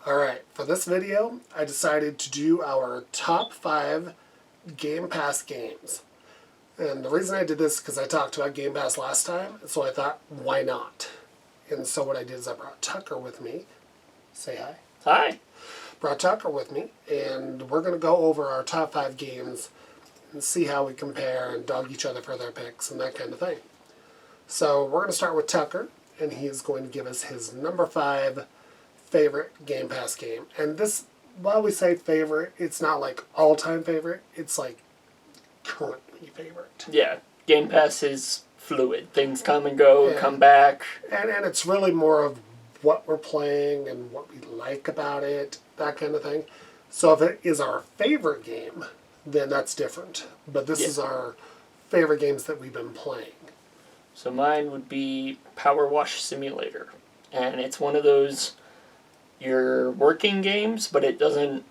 Alright, for this video, I decided to do our top 5 Game Pass games. And the reason I did this is because I talked about Game Pass last time, so I thought, why not? And so what I did is I brought Tucker with me. Say hi. Hi. Brought Tucker with me, and we're going to go over our top 5 games and see how we compare and dog each other for their picks and that kind of thing. So we're going to start with Tucker, and he is going to give us his number 5 favorite Game Pass game. And this, while we say favorite, it's not like all-time favorite. It's like currently favorite. Yeah, Game Pass is fluid. Things come and go, Yeah. come back. And it's really more of what we're playing and what we like about it, that kind of thing. So if it is our favorite game, then that's different. But this is our favorite games that we've been playing. So mine would be Power Wash Simulator. And it's one of those, you're working games, but it doesn't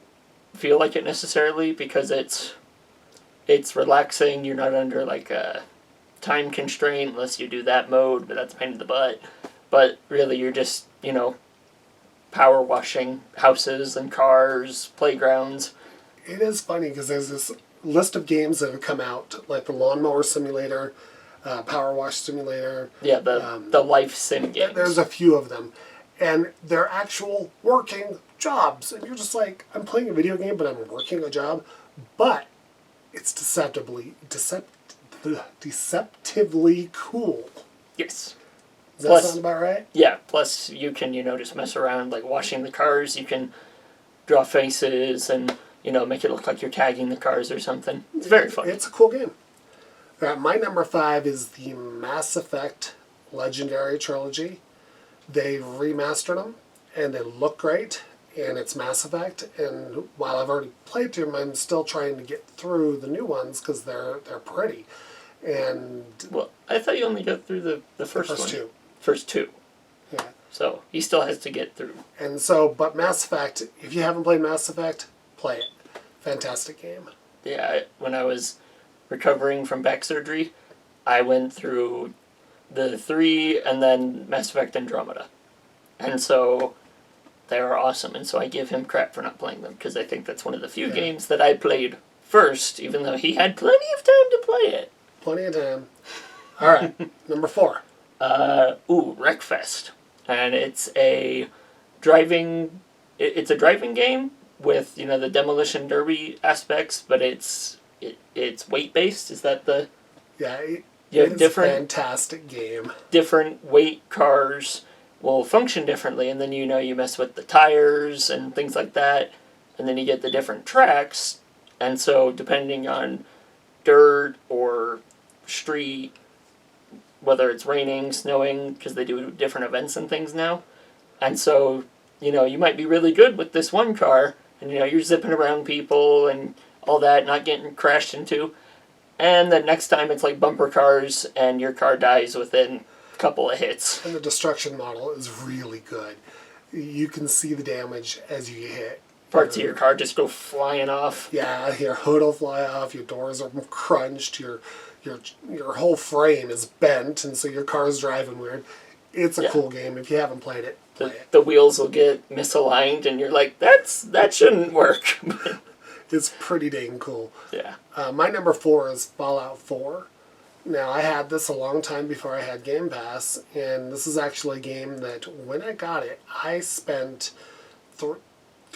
feel like it necessarily because it's relaxing. You're not under like a time constraint unless you do that mode, but that's a pain in the butt. But really you're just, power washing houses and cars, playgrounds. It is funny because there's this list of games that have come out, like the Lawnmower Simulator, Power Wash Simulator. Yeah, the life sim games. There's a few of them. And they're actual working jobs. And you're just like, I'm playing a video game, but I'm working a job. But it's deceptively cool. Yes. Does that sound about right? Yeah, plus you can, just mess around, like washing the cars. You can draw faces and, make it look like you're tagging the cars or something. It's very fun. It's a cool game. My number 5 is the Mass Effect Legendary Trilogy. They've remastered them, and they look great, and it's Mass Effect. And while I've already played through them, I'm still trying to get through the new ones because they're pretty. And well, I thought you only got through the first one. Two. First two. Yeah. So he still has to get through. And so, but Mass Effect, if you haven't played Mass Effect, play it. Fantastic game. Yeah, when I was recovering from back surgery, I went through the 3 and then Mass Effect Andromeda. And so they are awesome. And so I give him crap for not playing them because I think that's one of the few games that I played first, even though he had plenty of time to play it. Plenty of time. All right, number 4. Wreckfest. And it's a driving game with, the demolition derby aspects, but it's weight-based. Is that the... Yeah, it's a fantastic game. Different weight cars will function differently, and then you mess with the tires and things like that, and then you get the different tracks, and so depending on dirt or street, whether it's raining, snowing, because they do different events and things now, and so, you might be really good with this one car, and, you're zipping around people and all that, not getting crashed into, and then next time it's like bumper cars, and your car dies within a couple of hits. And the destruction model is really good. You can see the damage as you hit. Parts of your car just go flying off. Yeah, your hood will fly off, your doors are crunched, your whole frame is bent, and so your car's driving weird. It's a cool game. If you haven't played it, play it. The wheels will get misaligned, and you're like, that shouldn't work. It's pretty dang cool. Yeah. My number 4 is Fallout 4. Now, I had this a long time before I had Game Pass, and this is actually a game that when I got it, I spent 4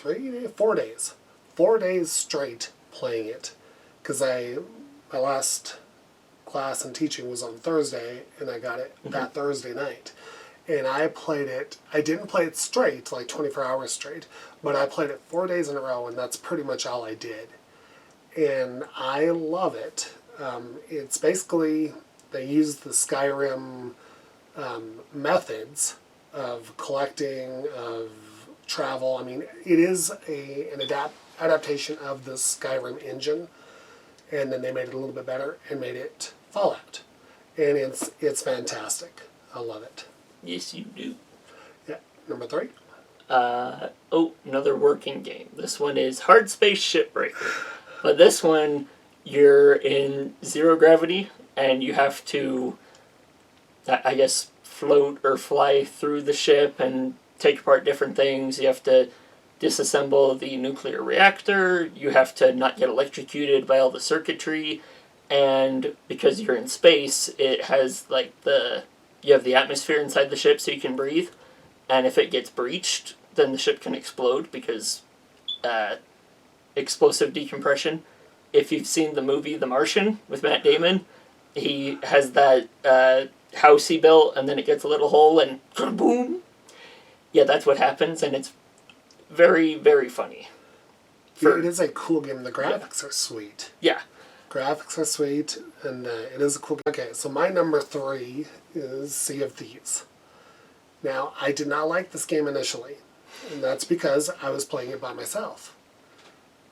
days. 4 days straight playing it. Because my last class and teaching was on Thursday, and I got it that Thursday night. And I played it, I didn't play it straight, like 24 hours straight, but I played it 4 days in a row, and that's pretty much all I did. And I love it. It's basically, they use the Skyrim methods of collecting, of travel. I mean, it is an adaptation of the Skyrim engine, and then they made it a little bit better and made it Fallout. And it's fantastic. I love it. Yes, you do. Yeah. Number 3? Another working game. This one is Hard Space Shipbreaker. But this one, you're in zero gravity, and you have to, I guess, float or fly through the ship and take apart different things. You have to disassemble the nuclear reactor. You have to not get electrocuted by all the circuitry, and because you're in space, it has you have the atmosphere inside the ship so you can breathe, and if it gets breached, then the ship can explode because explosive decompression. If you've seen the movie The Martian with Matt Damon, he has that house he built, and then it gets a little hole, and boom. Yeah, that's what happens, and it's very, very funny. It is a cool game. The graphics are sweet. Yeah. Graphics are sweet, and it is a cool game. Okay, so my number 3 is Sea of Thieves. Now, I did not like this game initially, and that's because I was playing it by myself.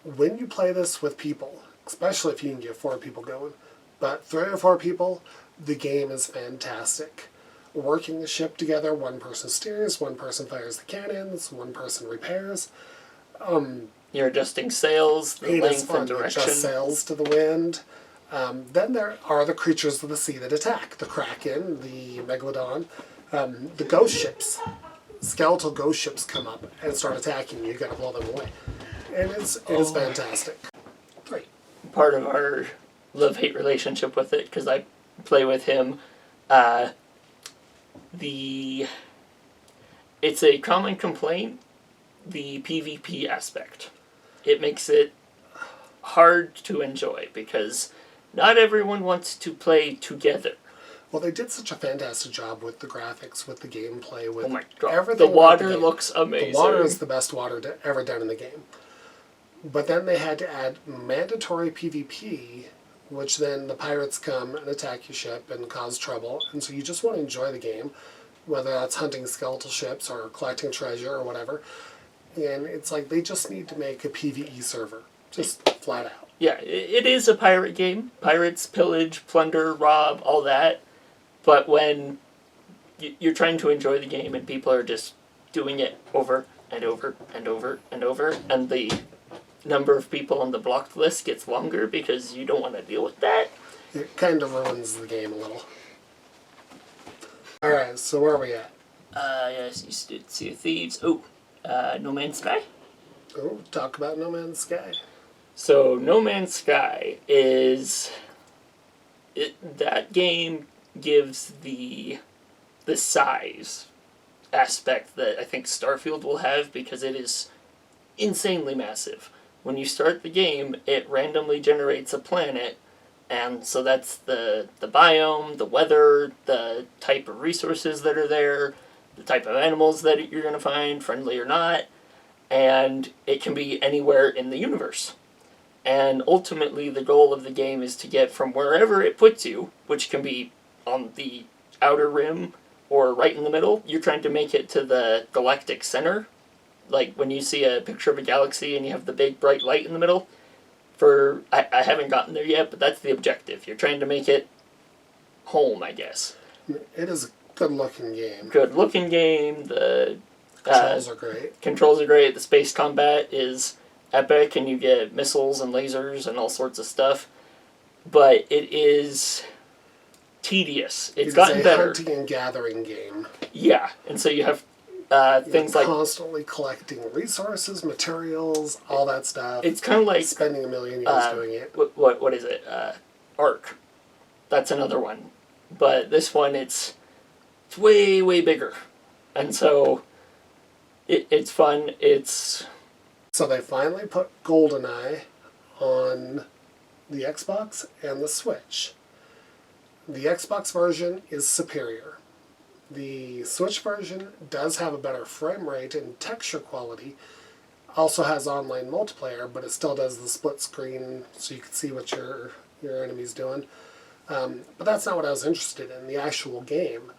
When you play this with people, especially if you can get 4 people going, but 3 or 4 people, the game is fantastic. Working the ship together, one person steers, one person fires the cannons, one person repairs. You're adjusting sails, the It is length fun and to direction. adjust sails to the wind. Then there are the creatures of the sea that attack. The Kraken, the Megalodon, the ghost ships. Skeletal ghost ships come up and start attacking you. You gotta blow them away. And it is fantastic. 3. Part of our love-hate relationship with it, because I play with him, it's a common complaint, the PvP aspect. It makes it hard to enjoy because not everyone wants to play together. Well, they did such a fantastic job with the graphics, with the gameplay, with Oh my god, everything. the water about the game. looks amazing. The water is the best water ever done in the game. But then they had to add mandatory PvP, which then the pirates come and attack your ship and cause trouble. And so you just want to enjoy the game, whether that's hunting skeletal ships or collecting treasure or whatever. And it's like they just need to make a PvE server, just flat out. Yeah, it is a pirate game. Pirates, pillage, plunder, rob, all that. But when you're trying to enjoy the game and people are just doing it over and over and over and over, and the number of people on the blocked list gets longer because you don't want to deal with that. It kind of ruins the game a little. Alright, so where are we at? Yes, you did Sea of Thieves. Oh, No Man's Sky? Oh, talk about No Man's Sky. So, No Man's Sky is... that game gives the size aspect that I think Starfield will have because it is insanely massive. When you start the game, it randomly generates a planet, and so that's the biome, the weather, the type of resources that are there, the type of animals that you're going to find, friendly or not, and it can be anywhere in the universe. And ultimately, the goal of the game is to get from wherever it puts you, which can be on the outer rim or right in the middle, you're trying to make it to the galactic center. Like when you see a picture of a galaxy and you have the big bright light in the middle. I haven't gotten there yet, but that's the objective. You're trying to make it home, I guess. It is a good-looking game. Good-looking game. The Controls are great. Controls are great. The space combat is epic, and you get missiles and lasers and all sorts of stuff. But it is tedious. It's gotten better. It's a hunting and gathering game. Yeah, and so you have things You're like constantly collecting resources, materials, all that stuff. it's kind of like spending a million years doing it. what is it? Ark. That's another one, but this one it's way bigger, and so it's fun. So they finally put GoldenEye on the Xbox and the Switch. The Xbox version is superior. The Switch version does have a better frame rate and texture quality. Also has online multiplayer, but it still does the split screen so you can see what your enemy's doing. But that's not what I was interested in, the actual game.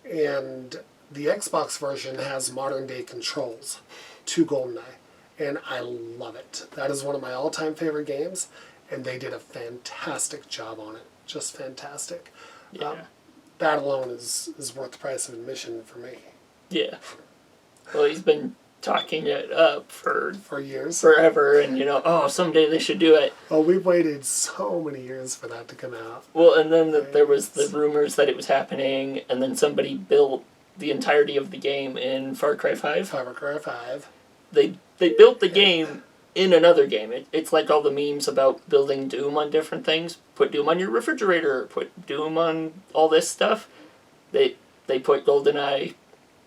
And the Xbox version has modern day controls to GoldenEye. And I love it. That is one of my all-time favorite games, and they did a fantastic job on it. Just fantastic. Yeah. That alone is worth the price of admission for me. Yeah. Well, he's been talking it up for years. forever, and someday they should do it. Oh, we've waited so many years for that to come out. Well, and then there was the rumors that it was happening, and then somebody built the entirety of the game in Far Cry 5. Far Cry 5. they built the game in another game. It's like all the memes about building Doom on different things. Put Doom on your refrigerator. Put Doom on all this stuff. They put GoldenEye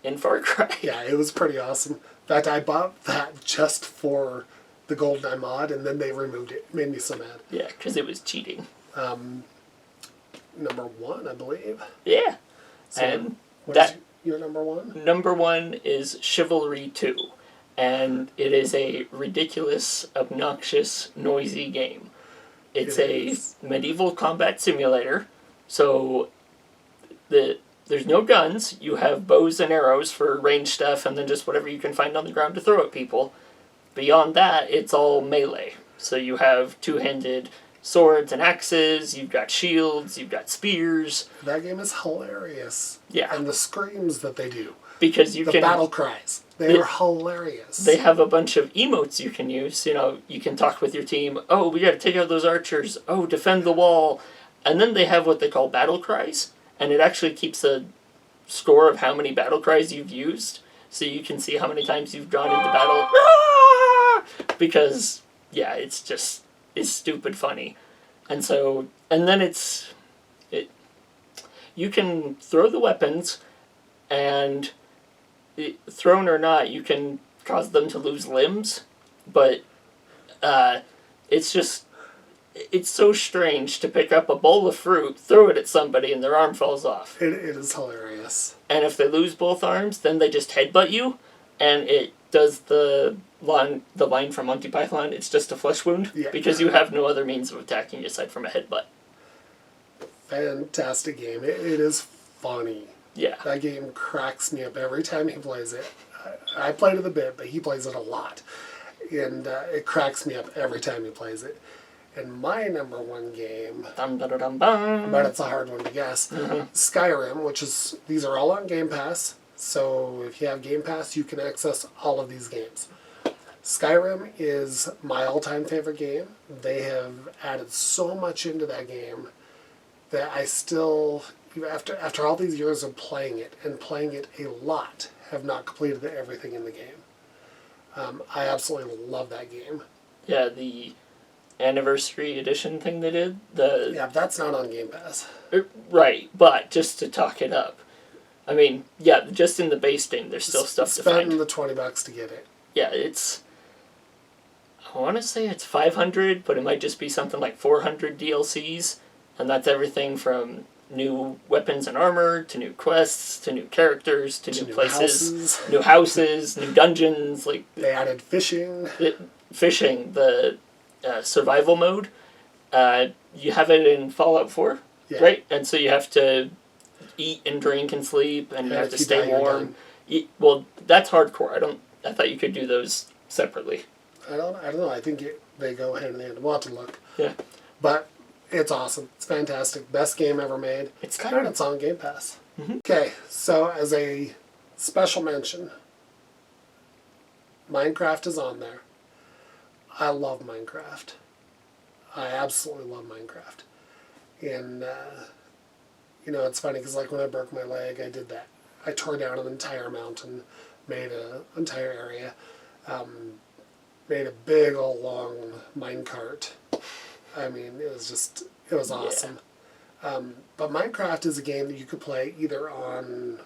in Far Cry. Yeah, it was pretty awesome. In fact, I bought that just for the GoldenEye mod, and then they removed it. It made me so mad. Yeah, because it was cheating. Number 1, I believe. Yeah. So And what that is your number 1? number 1 is Chivalry 2. And it is a ridiculous, obnoxious, noisy game. It's It a is. medieval combat simulator. So there's no guns. You have bows and arrows for range stuff, and then just whatever you can find on the ground to throw at people. Beyond that, it's all melee. So you have two-handed swords and axes, you've got shields, you've got spears. That game is hilarious. Yeah. And the screams that they do. Because you The can... battle cries. They are hilarious. They have a bunch of emotes you can use. You know, you can talk with your team. Oh, we got to take out those archers. Oh, defend the wall. And then they have what they call battle cries. And it actually keeps a score of how many battle cries you've used. So you can see how many times you've gone into battle. Because, yeah, it's stupid funny. And so, and then you can throw the weapons, and thrown or not, you can cause them to lose limbs, but it's so strange to pick up a bowl of fruit, throw it at somebody, and their arm falls off. It is hilarious. And if they lose both arms, then they just headbutt you, and it does the line from Monty Python, it's just a flesh wound, Yeah. because you have no other means of attacking aside from a headbutt. Fantastic game. It is funny. Yeah. That game cracks me up every time he plays it. I played it a bit, but he plays it a lot. And it cracks me up every time he plays it. And my number 1 game, Dum dum dum dum. but it's a hard one to guess, Skyrim, these are all on Game Pass. So if you have Game Pass, you can access all of these games. Skyrim is my all-time favorite game. They have added so much into that game that I still, after all these years of playing it, and playing it a lot, have not completed everything in the game. I absolutely love that game. Yeah, the anniversary edition thing they did. Yeah, that's not on Game Pass. Right, but just to talk it up. I mean, yeah, just in the base game, there's still stuff to Spend find. the $20 to get it. Yeah, I want to say it's 500, but it might just be something like 400 DLCs, and that's everything from new weapons and armor, to new quests, to new characters, to new places, new houses, new dungeons, like... They added fishing. Fishing, the survival mode, you have it in Fallout 4, Yeah. right? And so you have to eat and drink and sleep, and you have to if you stay die, you're warm. done. Well, that's hardcore. I thought you could do those separately. I don't know. I think they go hand in hand. We'll have to look. Yeah. But it's awesome. It's fantastic. Best game ever made. It's And kind of... it's on Game Pass. Okay, so as a special mention, Minecraft is on there. I love Minecraft. I absolutely love Minecraft. And, it's funny because like when I broke my leg, I did that. I tore down an entire mountain, made an entire area, made a big old long minecart. I mean, it was awesome. But Minecraft is a game that you could play either on,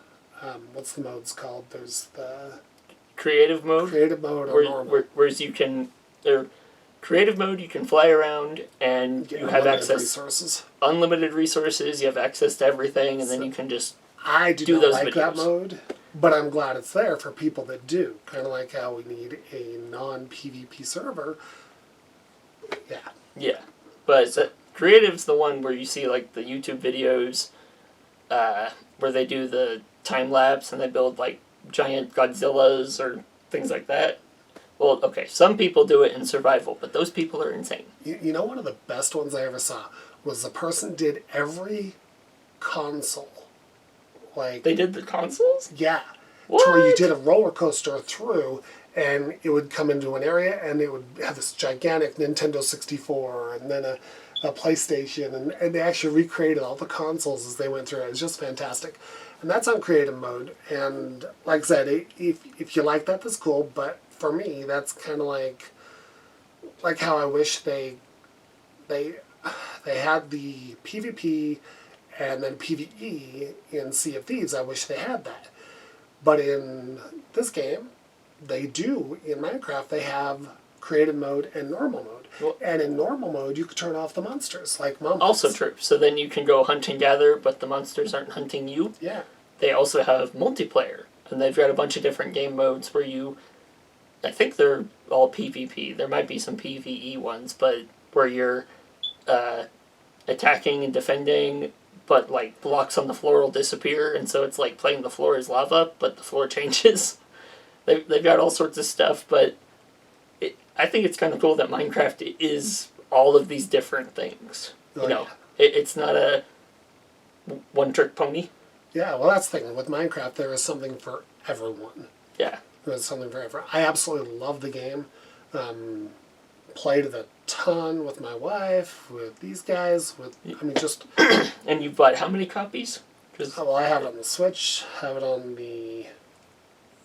what's the modes called? There's the Creative mode, creative mode or normal. whereas you can... creative mode, you can fly around, and Get you have unlimited access... resources. Unlimited resources, you have access to everything, and then you can just... I do do not those like that videos. mode, but I'm glad it's there for people that do. Kind of like how we need a non-PvP server. Yeah. Yeah. But creative's the one where you see, like, the YouTube videos where they do the time-lapse and they build, like, giant Godzillas or things like that. Well, okay, some people do it in survival, but those people are insane. You know, one of the best ones I ever saw was the person did every console. Like, They did the consoles? yeah. What? To where you did a roller coaster through, and it would come into an area, and it would have this gigantic Nintendo 64, and then a PlayStation, and they actually recreated all the consoles as they went through it. It was just fantastic. And that's on creative mode. And like I said, if you like that, that's cool. But for me, that's kind of like how I wish they had the PvP and then PvE in Sea of Thieves. I wish they had that. But in this game, they do. In Minecraft, they have creative mode and normal mode. Well, and in normal mode, you can turn off the monsters, like mummies. Also true. So then you can go hunt and gather, but the monsters aren't hunting you. Yeah. They also have multiplayer, and they've got a bunch of different game modes where you, I think they're all PvP. There might be some PvE ones, but where you're attacking and defending, but like blocks on the floor will disappear, and so it's like playing the floor is lava, but the floor changes. They've got all sorts of stuff, but I think it's kind of cool that Minecraft is all of these different things. Oh, You know, it's not a one-trick pony. Yeah, well, that's the thing. With Minecraft, there is something for everyone. Yeah. There is something for everyone. I absolutely love the game. Played it a ton with my wife, with these guys, just... And you've bought how many copies? 'Cause Well, I have it on the Switch, have it on the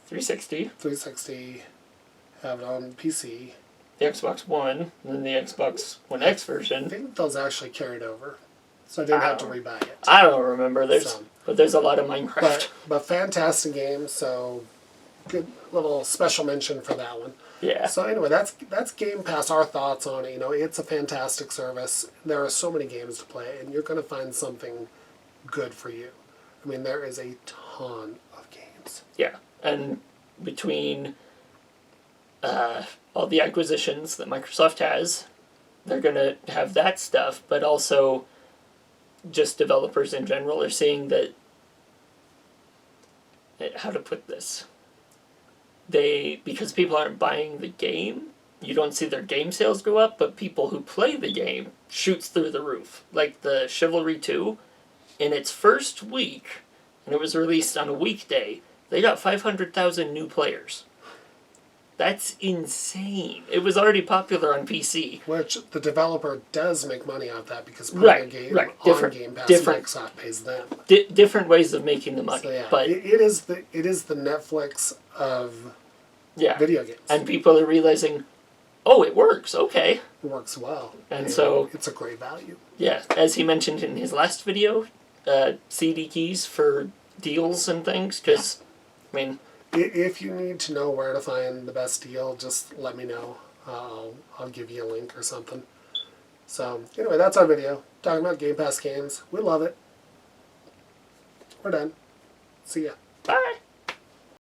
360, 360, have it on PC. the Xbox One, and then the Xbox One X I version. think those actually carried over, so I didn't have to Wow. rebuy it. I don't remember. So- But there's a lot of Minecraft. But fantastic game, so good little special mention for that one. Yeah. So anyway, that's Game Pass. Our thoughts on it. It's a fantastic service. There are so many games to play, and you're going to find something good for you. I mean, there is a ton of games. Yeah. And between all the acquisitions that Microsoft has, they're going to have that stuff, but also just developers in general are seeing that, how to put this, because people aren't buying the game, you don't see their game sales go up, but people who play the game shoots through the roof. Like the Chivalry 2, in its first week, and it was released on a weekday, they got 500,000 new players. That's insane. It was already popular on PC. Which the developer does make money off that because putting a game on Game Pass, Microsoft pays them. Different ways of making the money. So yeah, but it is the Netflix of video games. And people are realizing, oh, it works. Okay. It works well. And so it's a great value. Yeah, as he mentioned in his last video, CD keys for deals and things. Because, I mean, if you need to know where to find the best deal, just let me know. I'll give you a link or something. So anyway, that's our video talking about Game Pass games. We love it. We're done. See ya.